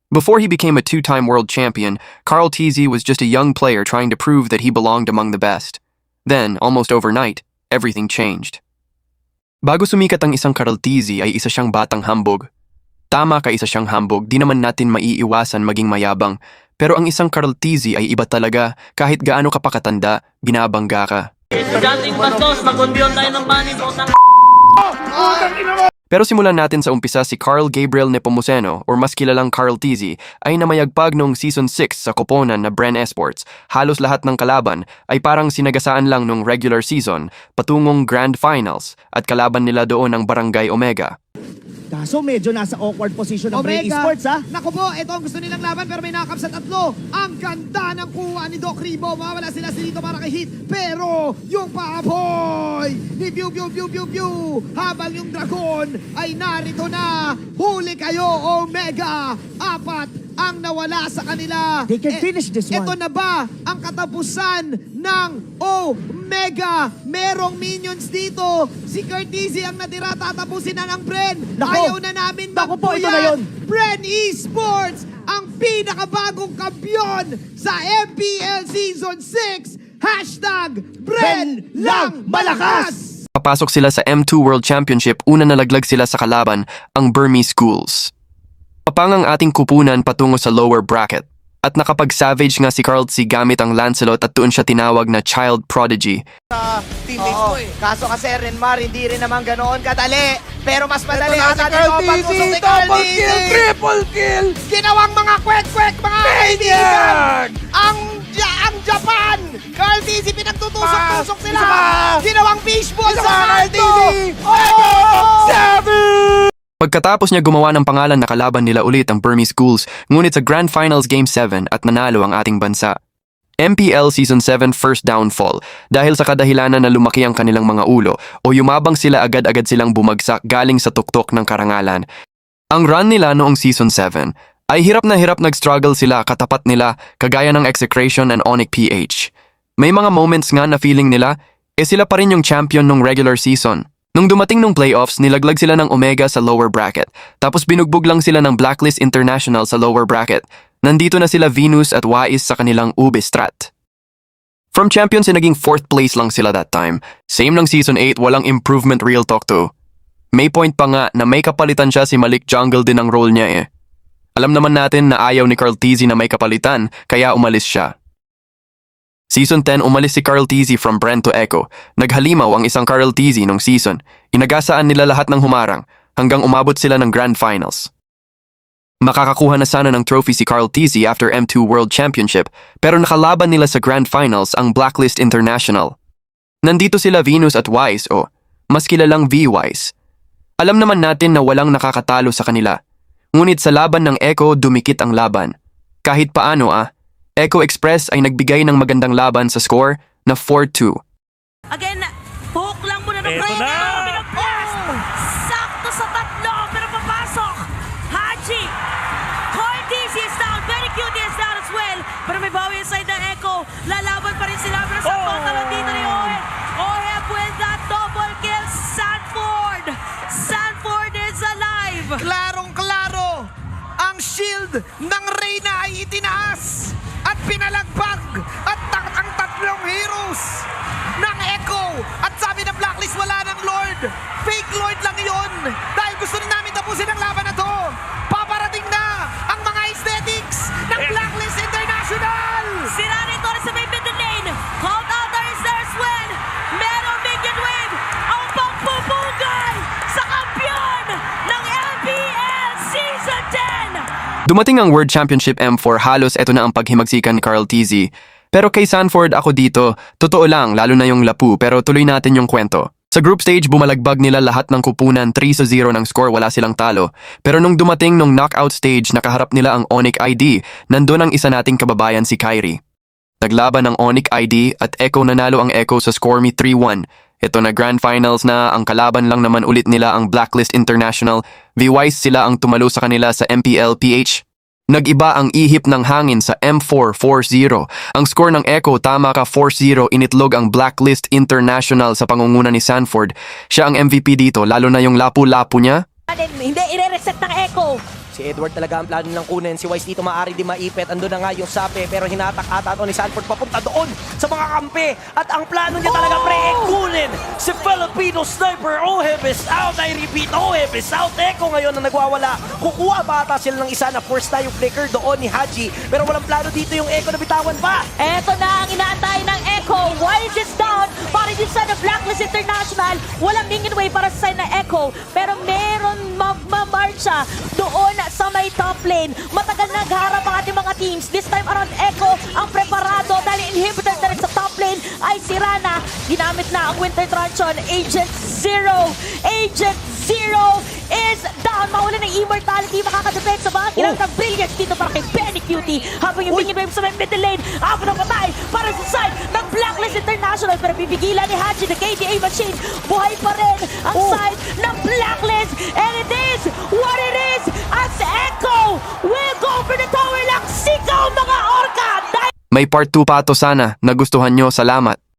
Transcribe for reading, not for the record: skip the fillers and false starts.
Before he became a two-time world champion, Carl Tizzi was just a young player trying to prove that he belonged among the best. Then, almost overnight, everything changed. Bago sumikat ang isang Carl Tizzi ay isa siyang batang hambog. Tama ka, isa siyang hambog, di naman natin maiiwasan maging mayabang. Pero ang isang Carl Tizzi ay iba talaga, kahit gaano ka pa katanda, binabangga ka. Dating bastos, mag-condiyon tayo ng money, botang. Pero simulan natin sa umpisa. Si Carl Gabriel Nepomuceno or mas kilalang Carl Tizzi ay namayagpag noong Season 6 sa koponan na Bren Esports. Halos lahat ng kalaban ay parang sinagasaan lang nung regular season patungong Grand Finals at kalaban nila doon ang Barangay Omega. Kaso medyo nasa awkward position ng Bren Esports, ha? Naku po, ito ang gusto nilang laban pero may nakap sa tatlo. Ang ganda ng kuha ni Doc Ribo. Mawala sila dito para kay Hit. Pero yung paapoy ni Pew Pew Pew Pew Pew. Habang yung Dragon ay narito na. Huli kayo, Omega. Apat ang nawala sa kanila. They can finish this one. Ito na ba ang katapusan ng Omega? Merong minions dito. Si Curtizzi ang natira. Tatapusin na ng Bren. Nako. Ayaw na namin Nako po, ito na magpuyat. yun. Bren Esports, ang pinakabagong kampiyon sa MPL Season 6. Hashtag Bren lang malakas! Papasok sila sa M2 World Championship, una nalaglag sila sa kalaban, ang Burmese Schools. Papang ang ating kupunan patungo sa lower bracket. At nakapag-savage nga si Carl Tizzi gamit ang Lancelot at doon siya tinawag na Child Prodigy. Teammates mo eh. Kaso kasi Renmar, hindi rin naman ganoon kadali. Pero mas madali Ito na ang si ating Carl pagtusok Tizzi, ni Carl double Tizzi. kill, triple kill! Ginawang mga kwek-kwek, mga kaibigan. Maniac! Ang Japan! Carl Tizzi, pinagtutusok-tusok Pa! sila. Isa pa! Ginawang fishball Isa sa pa, Carl Carl Tizzi! Oh! Pagkatapos niya gumawa ng pangalan, nakalaban nila ulit ang Burmese Schools, ngunit sa Grand Finals Game 7 at nanalo ang ating bansa. MPL Season 7 first downfall dahil sa kadahilanan na lumaki ang kanilang mga ulo o yumabang sila agad-agad silang bumagsak galing sa tuktok ng karangalan. Ang run nila noong Season 7 ay hirap na hirap nag-struggle sila katapat nila kagaya ng Execration and Onyx PH. May mga moments nga na feeling nila, sila pa rin yung champion nung regular season. Nung dumating nung playoffs, nilaglag sila ng Omega sa lower bracket. Tapos binugbog lang sila ng Blacklist International sa lower bracket. Nandito na sila Venus at Wais sa kanilang Ube Strat. From champions, naging 4th place lang sila that time. Same ng Season 8, walang improvement, real talk to. May point pa nga na may kapalitan siya, si Malik Jungle din ang role niya eh. Alam naman natin na ayaw ni Carl Tizzi na may kapalitan, kaya umalis siya. Season 10, umalis si Carl Tizzi from Bren to Echo. Naghalimaw ang isang Carl Tizzi nung season. Inagasaan nila lahat ng humarang hanggang umabot sila ng Grand Finals. Makakakuha na sana ng trophy si Carl Tizzi after M2 World Championship pero nakalaban nila sa Grand Finals ang Blacklist International. Nandito sila Venus at Wise o mas kilalang V-Wise. Alam naman natin na walang nakakatalo sa kanila. Ngunit sa laban ng Echo, dumikit ang laban. Kahit paano Echo Express ay nagbigay ng magandang laban sa score na 4-2. Again, hook lang muna ng Eto Bren. na! Pinag-pass. Sakto sa tatlo, pero papasok. Haji. Carl Tizzi is down. Very cute is down as well. Pero may bawi inside na Echo. Lalaban pa rin sila. Pero sa pantalon dito ni Ohe. Ohe with that double kill. Sanford. Sanford is alive. Klarong-klaro, ang shield ng Reyna ay itinaas at pinalagpag at ang tatlong heroes ng Echo. At sabi ng Blacklist, wala ng Lord. Fake Lord lang yun. Dahil gusto na namin tapusin ang laban na to. Paparating na ang mga aesthetics ng Blacklist International. Si Rani Torres sa may middle lane. Cold Altar is there as well. Merong minion wave. Ang pagpupugay sa kampiyon ng MPL Season 10. Dumating ang World Championship M4, halos eto na ang paghimagsikan ni Carl Tizzi. Pero kay Sanford ako dito, totoo lang, lalo na yung lapu, pero tuloy natin yung kwento. Sa group stage, bumalagbag nila lahat ng kupunan, 3-0 ng score, wala silang talo. Pero nung dumating nung knockout stage, nakaharap nila ang Onyx ID, nandun ang isa nating kababayan si Kyrie. Naglaban ang Onyx ID at Echo, nanalo ang Echo sa score me 3-1. Ito na Grand Finals na, ang kalaban lang naman ulit nila ang Blacklist International. V-Wise sila ang tumalo sa kanila sa MPL PH. Nag-iba ang ihip ng hangin sa M4 4-0. Ang score ng Echo, tama ka, 4-0, initlog ang Blacklist International sa pangunguna ni Sanford. Siya ang MVP dito, lalo na yung lapu-lapu niya. Hindi, sinesect ng Echo. Si Edward talaga ang plano nilang kunin. Si Wise dito maaari di maipit. Andun na nga yung sape pero hinatak ata ni Sanford papunta doon sa mga kampi. At ang plano niya talaga pre kunin si Filipino Sniper. Oheb is out. I repeat, Oheb is out. Echo ngayon na nagwawala. Kukuha pa ata sila ng isa na force na yung flicker doon ni Haji. Pero walang plano dito yung Echo na bitawan pa. Eto na ang inaantay ng Echo. Wise is down para din sa Blacklist International. Walang mingin way para sa side ng Echo. Pero meron magmamarcha doon sa may top lane. Matagal nagharap ang ating mga teams. This time around Echo ang preparado dahil inhibitor na rin sa top lane ay si Rana. Ginamit na ang Winter Truncheon. Agent Zero. Agent Zero is down. Mawala ng immortality. Makakadepensa ba? Kailangan ng brilliance dito para kay Benny Cutie. Habang yung minion wave sa may middle lane. Ako na patay para sa side ng Blacklist International. Pero bibigilan ni Haji, the KDA machine. Buhay pa rin ang side ng Blacklist. And it is what it is. As Echo will go for the tower lang. Sigaw mga orca. May part 2 pa to sana. Nagustuhan nyo, salamat.